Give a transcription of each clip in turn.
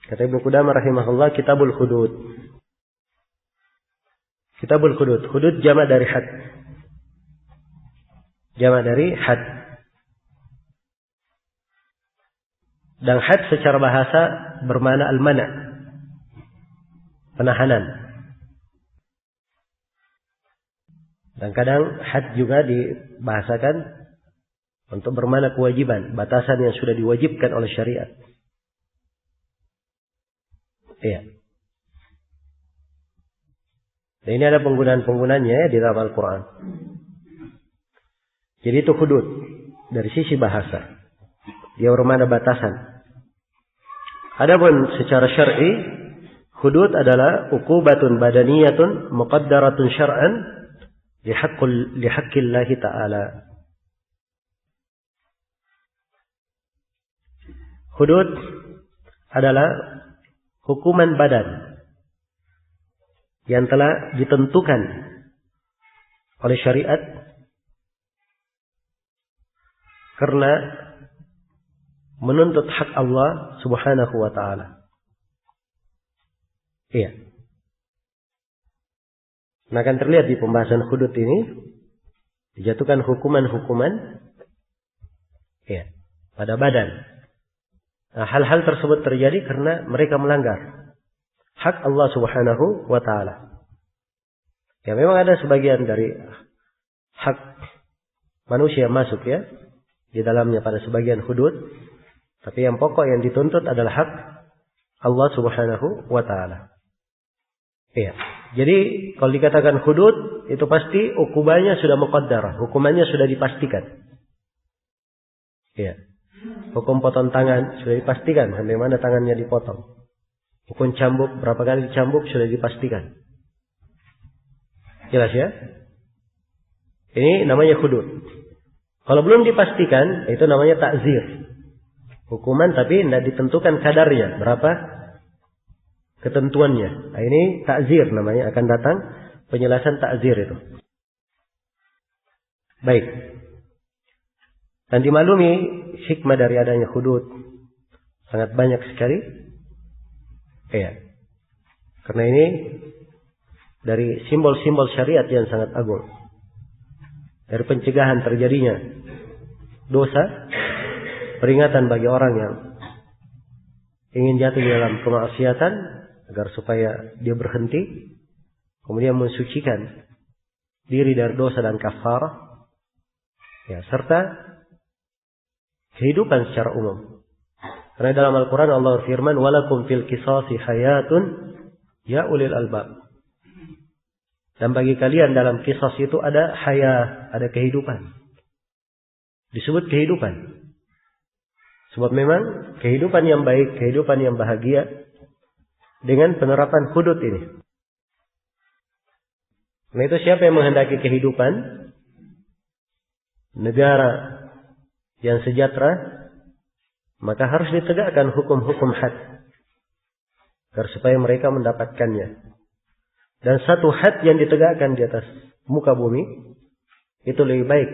Kata Ibnu Qudamah rahimahullah, kitabul hudud. Kitabul hudud. Hudud jamak dari had. Jamak dari had. Dan had secara bahasa bermakna al-mana', penahanan. Dan kadang had juga dibahasakan untuk bermakna kewajiban, batasan yang sudah diwajibkan oleh syariat. Iya. Dan ini ada penggunaan-penggunaannya di dalam Al-Quran. Jadi itu hudud dari sisi bahasa. Dia bermakna batasan. Adapun secara syar'i, hudud adalah uqubatun badaniyatun muqaddaratun syar'an lihaqqillah ta'ala. Hudud adalah hukuman badan yang telah ditentukan oleh syariat karena menuntut hak Allah Subhanahu wa ta'ala. Iya. Nah, akan terlihat di pembahasan hudud ini dijatuhkan hukuman-hukuman ya, pada badan. Nah, hal-hal tersebut terjadi karena mereka melanggar hak Allah Subhanahu wa ta'ala. Ya, memang ada sebagian dari hak manusia masuk ya di dalamnya pada sebagian hudud. Tapi yang pokok yang dituntut adalah hak Allah Subhanahu wa ta'ala. Iya. Jadi kalau dikatakan hudud, itu pasti hukumannya sudah muqaddarah. Hukumannya sudah dipastikan. Iya. Hukum potong tangan sudah dipastikan. Sampai mana tangannya dipotong. Hukum cambuk, berapa kali dicambuk sudah dipastikan. Jelas ya? Ini namanya hudud. Kalau belum dipastikan, itu namanya ta'zir. Hukuman tapi tidak ditentukan kadarnya. Berapa ketentuannya. Nah, ini ta'zir namanya. Akan datang penjelasan ta'zir itu. Baik. Dan dimaklumi hikmah dari adanya hudud. Sangat banyak sekali. Ya. Karena ini dari simbol-simbol syariat yang sangat agung. Dari pencegahan terjadinya dosa. Peringatan bagi orang yang ingin jatuh di dalam kemaksiatan agar supaya dia berhenti, kemudian mensucikan diri dari dosa dan kafarah, ya, serta kehidupan secara umum. Karena dalam Al-Quran Allah berfirman, "Walakum fil qisasi hayatun ya ulil albab." Dan bagi kalian dalam qisas itu ada hayat, ada kehidupan. Disebut kehidupan. Sebab memang kehidupan yang baik, kehidupan yang bahagia dengan penerapan hudud ini. Nah, itu siapa yang menghendaki kehidupan negara yang sejahtera, maka harus ditegakkan hukum-hukum had agar supaya mereka mendapatkannya. Dan satu had yang ditegakkan di atas muka bumi itu lebih baik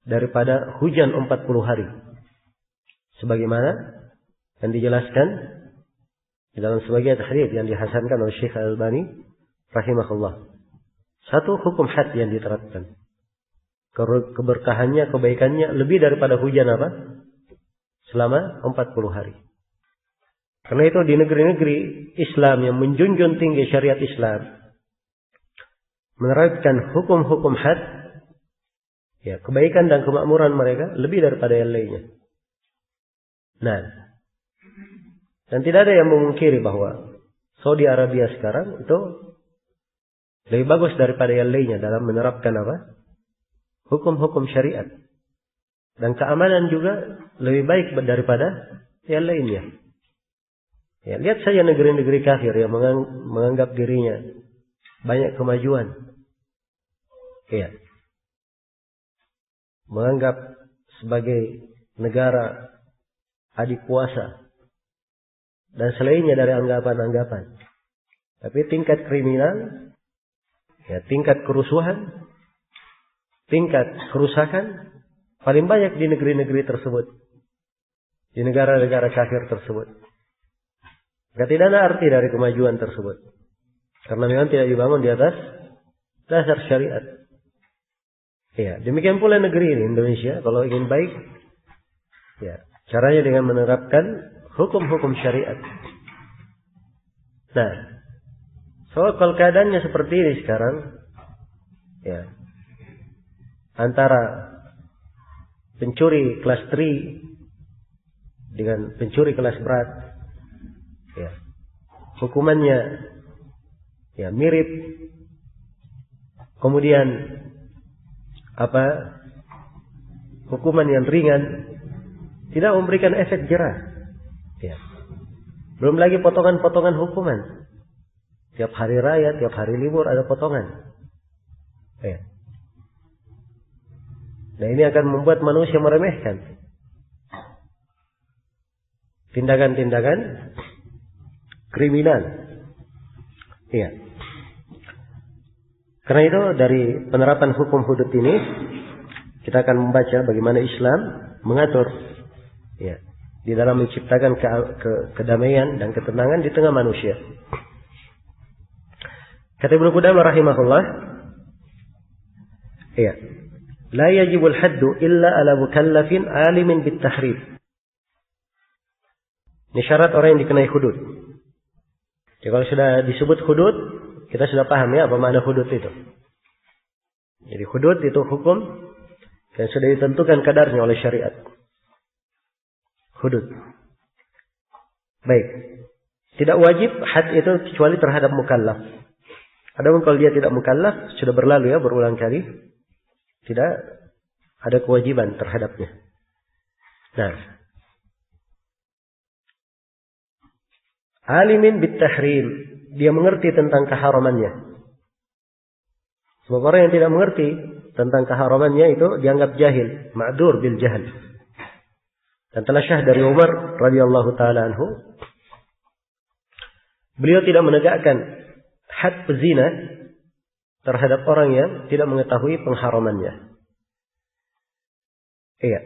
daripada hujan 40 hari. Sebagaimana yang dijelaskan di dalam sebagian hadits yang dihasankan oleh Syekh Al-Albani rahimahullah. Satu hukum had yang diterapkan. Keberkahannya, kebaikannya lebih daripada hujan apa? Selama 40 hari. Karena itu di negeri-negeri Islam yang menjunjung tinggi syariat Islam, menerapkan hukum-hukum had, ya, kebaikan dan kemakmuran mereka lebih daripada yang lainnya. Nah, dan tidak ada yang memungkiri bahwa Saudi Arabia sekarang itu lebih bagus daripada yang lainnya dalam menerapkan apa? Hukum-hukum syariat. Dan keamanan juga lebih baik daripada yang lainnya. Ya, lihat saja negeri-negeri kafir yang menganggap dirinya banyak kemajuan. Ya. Menganggap sebagai negara adik kuasa dan selainnya dari anggapan-anggapan. Tapi tingkat kriminal, ya, tingkat kerusuhan, tingkat kerusakan paling banyak di negeri-negeri tersebut, di negara-negara kafir tersebut. Maka tidak ada arti dari kemajuan tersebut. Karena memang tidak dibangun di atas dasar syariat. Ya, demikian pula negeri ini, Indonesia, kalau ingin baik, ya, caranya dengan menerapkan hukum-hukum syariat. Nah, soal kalau keadaannya seperti ini sekarang, ya, antara pencuri kelas 3 dengan pencuri kelas berat, ya, hukumannya ya mirip. Kemudian hukuman yang ringan tidak memberikan efek jerah. Ya. Belum lagi potongan-potongan hukuman. Tiap hari raya, tiap hari libur ada potongan. Ya. Nah, ini akan membuat manusia meremehkan tindakan-tindakan kriminal. Iya. Karena itu dari penerapan hukum hudud ini kita akan membaca bagaimana Islam mengatur, ya, di dalam menciptakan kedamaian dan ketenangan di tengah manusia. Kata Ibnu Qudamah rahimahullah, iya, la yajibul haddu illa ala mukallafin alimin bit tahrim. Ini syarat orang yang dikenai hudud. Jadi kalau sudah disebut hudud, kita sudah paham ya apa makna hudud itu. Jadi hudud itu hukum yang sudah ditentukan kadarnya oleh syariat. Hudud. Baik. Tidak wajib had itu kecuali terhadap mukallaf. Adapun kalau dia tidak mukallaf, sudah berlalu ya berulang kali, tidak ada kewajiban terhadapnya. Nah, alimin bit tahrim, dia mengerti tentang keharamannya. Sebab orang yang tidak mengerti tentang keharamannya itu dianggap jahil, ma'dur bil jahl. Dan telah syah dari Umar radhiyallahu taala anhu, beliau tidak menegakkan had pezina terhadap orang yang tidak mengetahui pengharamannya. Iya.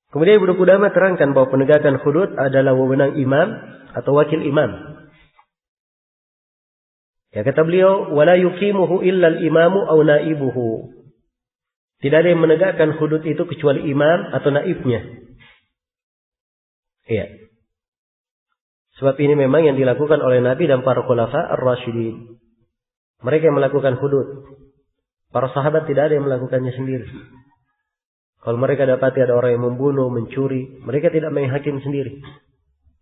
Kemudian Ibnu Qudamah terangkan bahwa penegakan hudud adalah wewenang imam atau wakil imam. Ya, kata beliau, wala yuqimuhu illa al-imamu aw naibuhu. Tidak ada yang menegakkan hudud itu kecuali imam atau naibnya. Iya. Sebab ini memang yang dilakukan oleh Nabi dan para khulafa ar-rasyidin. Mereka yang melakukan hudud. Para sahabat tidak ada yang melakukannya sendiri. Kalau mereka dapati ada orang yang membunuh, mencuri, mereka tidak main hakim sendiri.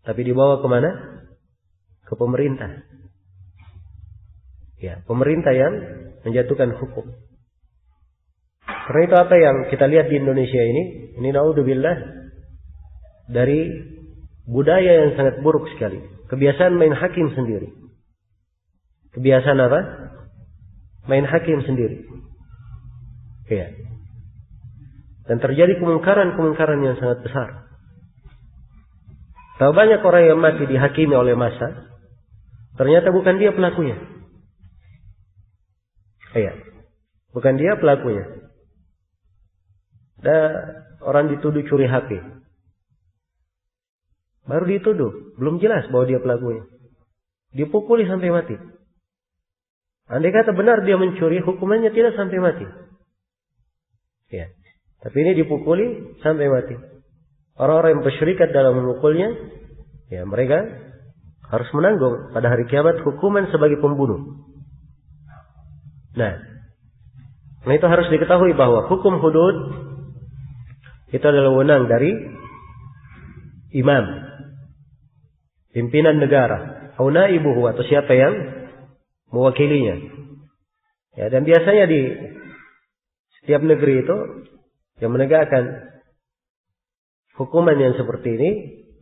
Tapi dibawa kemana? Ke pemerintah. Ya, pemerintah yang menjatuhkan hukum. Karena itu apa yang kita lihat di Indonesia ini naudzubillah, dari budaya yang sangat buruk sekali. Kebiasaan main hakim sendiri. Kebiasaan apa? Main hakim sendiri. Ya. Dan terjadi kemungkaran-kemungkaran yang sangat besar. Tahu banyak orang yang mati dihakimi oleh massa, ternyata bukan dia pelakunya. Iya, bukan dia pelakunya. Dan orang dituduh curi HP. Baru dituduh, belum jelas bahwa dia pelakunya. Dipukuli sampai mati. Andai kata benar dia mencuri, hukumannya tidak sampai mati. Ya. Tapi ini dipukuli sampai mati. Orang-orang yang bersyirikat dalam memukulnya, ya mereka harus menanggung pada hari kiamat hukuman sebagai pembunuh. Nah itu harus diketahui bahwa hukum hudud itu adalah wewenang dari imam, pimpinan negara, atau naibuhu, atau siapa yang mewakilinya. Ya, dan biasanya di setiap negeri itu yang menegakkan hukuman yang seperti ini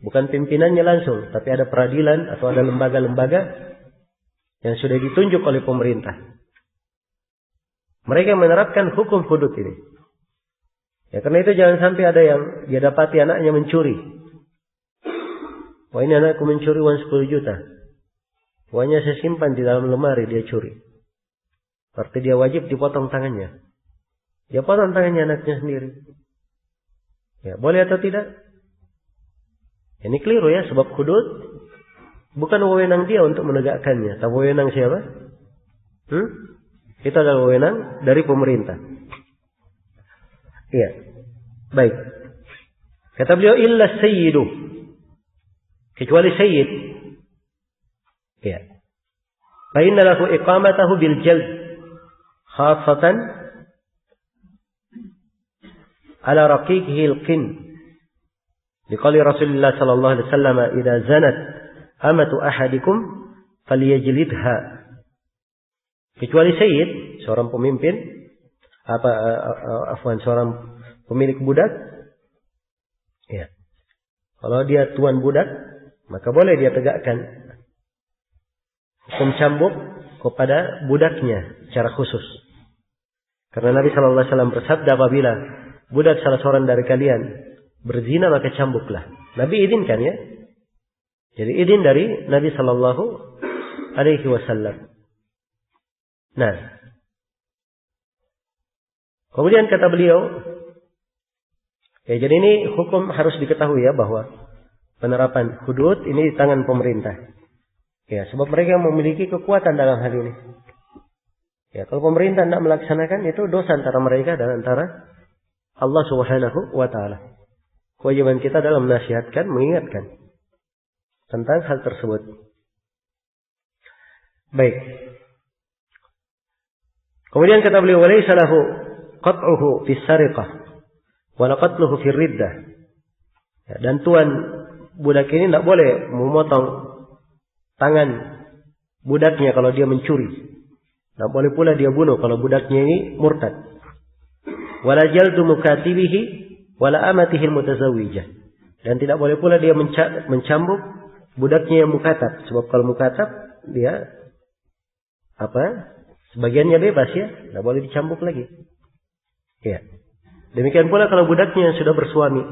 bukan pimpinannya langsung, tapi ada peradilan atau ada lembaga-lembaga yang sudah ditunjuk oleh pemerintah. Mereka menerapkan hukum hudud ini. Ya, karena itu jangan sampai ada yang dia dapati anaknya mencuri. Wah, ini anakku mencuri uang 10 juta. Uangnya saya simpan di dalam lemari, dia curi. Berarti dia wajib dipotong tangannya. Dia potong tangannya anaknya sendiri. Ya, boleh atau tidak? Ini keliru ya, sebab hudud Bukan wewenang dia untuk menegakkannya. Tapi wewenang siapa? Itu adalah wewenang dari pemerintah. Iya. Baik. Kata beliau, illa sayyidu. Kecuali sayyid. Iya. Fa inna lahu iqamatahu bil jald. Khasatan ala raqiqihi al-qin. Liqali Rasulullah sallallahu alaihi wasallam, "Idza zanat amatu ahadikum falyajlidha." Kecuali sayyid, seorang pemimpin, seorang pemilik budak, ya. Kalau dia tuan budak, maka boleh dia tegakkan hukum cambuk kepada budaknya secara khusus. Karena Nabi sallallahu alaihi wasallam bersabda, apabila budak salah seorang dari kalian berzina maka cambuklah. Nabi izinkan ya. Jadi izin dari Nabi sallallahu alaihi wasallam. Nah, kemudian kata beliau, ya jadi ini hukum harus diketahui ya, bahwa penerapan hudud ini di tangan pemerintah. Ya, sebab mereka memiliki kekuatan dalam hal ini. Ya, kalau pemerintah tidak melaksanakan, itu dosa antara mereka dan antara Allah Subhanahu wa taala. Kewajiban kita adalah menasihatkan, mengingatkan tentang hal tersebut. Baik. Kemudian kata beliau, walaysa lahu qat'uhu fi sariqah wa la qatluhu fi riddah. Ya, dan tuan budak ini tidak boleh memotong tangan budaknya kalau dia mencuri. Tidak boleh pula dia bunuh kalau budaknya ini murtad. Wala jaldu mukatibihi wala amatihi mutazawwijah. Dan tidak boleh pula dia mencambuk budaknya yang mukatab. Sebab kalau mukatab dia sebagiannya bebas ya, tidak boleh dicambuk lagi. Ya. Demikian pula kalau budaknya sudah bersuami,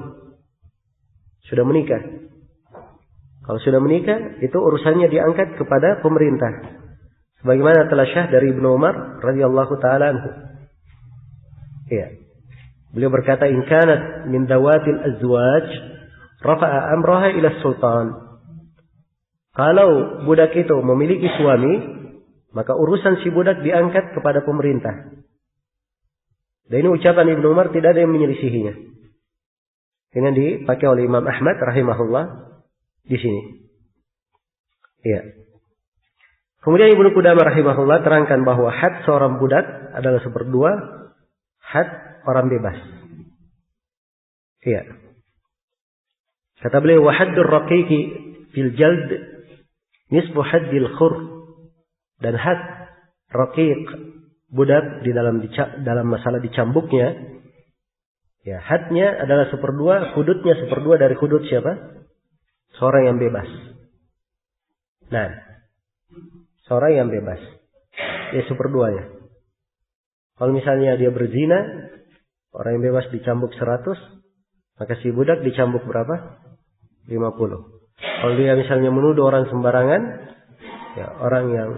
sudah menikah. Kalau sudah menikah, itu urusannya diangkat kepada pemerintah. Sebagaimana telah syah dari Ibnu Umar radhiyallahu taala anhu. Ya. Beliau berkata, "In kanat min dawatil azwaj, rafa'a amraha ila sultan." Kalau budak itu memiliki suami, maka urusan si budak diangkat kepada pemerintah. Dan ini ucapan Ibnu Umar, tidak ada yang menyelisihinya. Ini dipakai oleh Imam Ahmad rahimahullah di sini. Iya. Kemudian Ibnu Qudamah rahimahullah terangkan bahwa had seorang budak adalah seperdua had orang bebas. Iya. Kata beliau, wa haddur raqiqi fil jald nisfu haddil khur. Dan had raqiq budak di dalam masalah dicambuknya, ya hadnya adalah seperdua, hududnya seperdua dari hudud siapa? Seorang yang bebas. Nah, seorang yang bebas, ya seperduanya. Kalau misalnya dia berzina, orang yang bebas dicambuk 100, maka si budak dicambuk berapa? 50. Kalau dia misalnya menuduh orang sembarangan, ya orang yang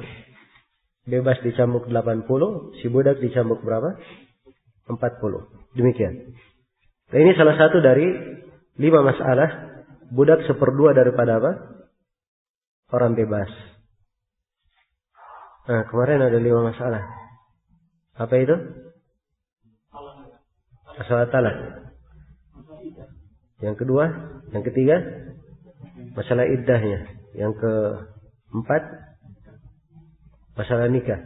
bebas dicambuk 80, si budak dicambuk berapa? 40. Demikian. Nah, ini salah satu dari 5 masalah budak seperdua daripada apa? Orang bebas. Nah, kemarin ada 5 masalah. Apa itu? Masalah talak. Yang kedua, yang ketiga, masalah iddahnya. Yang keempat, masalah nikah.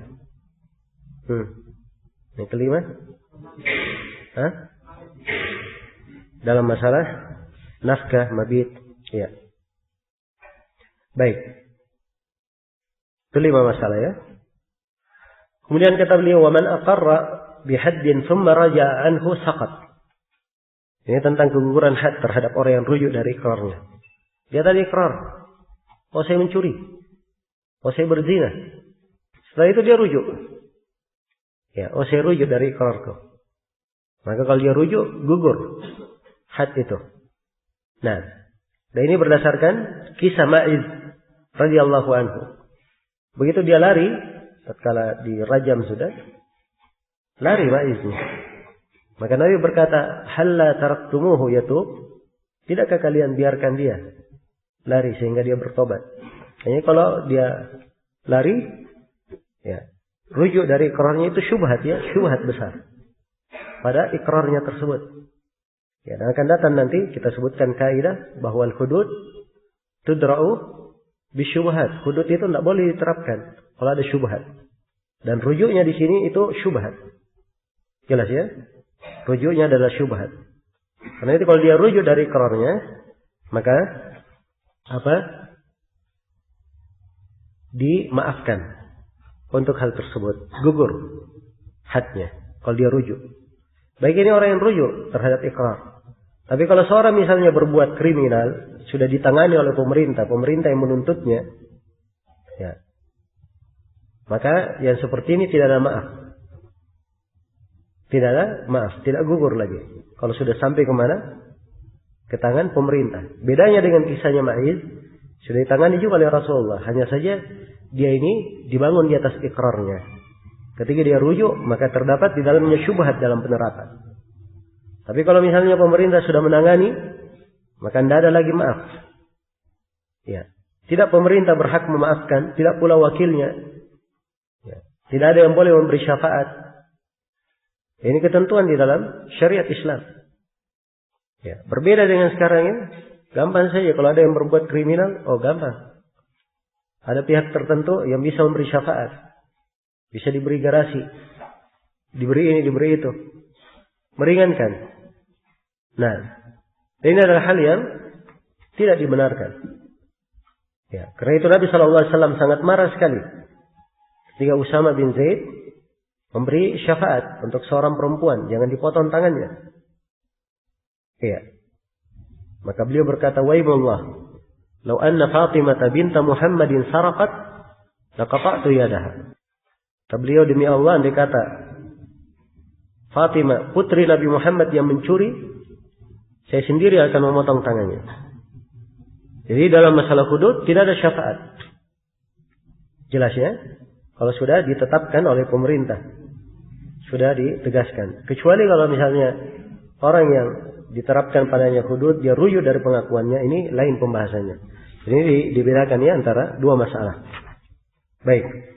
Yang kelima, dalam masalah nafkah, mabit. Ya. Baik. Itu 5 masalah ya. Kemudian kata beliau, wa man aqarra bihaddin thumma raja'a anhu saqat. Ini tentang keguguran had terhadap orang yang rujuk dari ikrarnya. Dia tadi ikrar, oh saya mencuri, oh saya berzina. Setelah itu dia rujuk. Ya, oh saya rujuk dari ikrarku. Maka kalau dia rujuk, gugur had itu. Nah, dan ini berdasarkan kisah Ma'iz radhiyallahu anhu. Begitu dia lari, tatkala dirajam sudah, lari Ma'iznya. Maka Nabi berkata, "Halla taraktumuhu yatub?" Tidakkah kalian biarkan dia lari sehingga dia bertobat? Hanya kalau dia lari, ya, rujuk dari ikrarnya itu syubhat, ya, syubhat besar pada ikrarnya tersebut. Ya, dan akan datang nanti kita sebutkan kaidah bahwa al-hudud tudra'u bisyubhat. Hudud itu tidak boleh diterapkan kalau ada syubhat. Dan rujuknya di sini itu syubhat. Jelas ya? Rujuknya adalah syubhat. Karena itu kalau dia rujuk dari ikrarnya, maka apa? Dimaafkan untuk hal tersebut. Gugur hadnya kalau dia rujuk. Baik ini orang yang rujuk terhadap ikrar. Tapi kalau seorang misalnya berbuat kriminal, sudah ditangani oleh pemerintah yang menuntutnya, ya, maka yang seperti ini tidak ada maaf. Tidak ada maaf, tidak gugur lagi. Kalau sudah sampai kemana? Ke tangan pemerintah. Bedanya dengan kisahnya Ma'iz, sudah ditangani juga oleh Rasulullah. Hanya saja dia ini dibangun di atas ikrarnya. Ketika dia rujuk, maka terdapat di dalamnya syubhat dalam penerapan. Tapi kalau misalnya pemerintah sudah menangani, maka tidak ada lagi maaf. Ya. Tidak pemerintah berhak memaafkan, tidak pula wakilnya. Ya. Tidak ada yang boleh memberi syafaat. Ini ketentuan di dalam syariat Islam. Ya. Berbeda dengan sekarang ini, gampang saja kalau ada yang berbuat kriminal, oh gampang. Ada pihak tertentu yang bisa memberi syafaat. Bisa diberi garasi. Diberi ini, diberi itu. Meringankan. Nah, ini adalah hal yang tidak dibenarkan. Ya, karena itu Nabi SAW sangat marah sekali ketika Usama bin Zaid memberi syafaat untuk seorang perempuan, jangan dipotong tangannya. Ya. Maka beliau berkata, "Waimullah, law anna Fatimah binta Muhammadin saraqat, laqata'tu yadaha." Kata beliau, demi Allah, andai kata Fatimah putri Nabi Muhammad yang mencuri, saya sendiri akan memotong tangannya. Jadi dalam masalah hudud tidak ada syafaat. Jelas ya? Kalau sudah ditetapkan oleh pemerintah, sudah ditegaskan. Kecuali kalau misalnya orang yang diterapkan padanya hudud, dia rujuk dari pengakuannya, ini lain pembahasannya. Ini dibedakan ya antara dua masalah. Baik.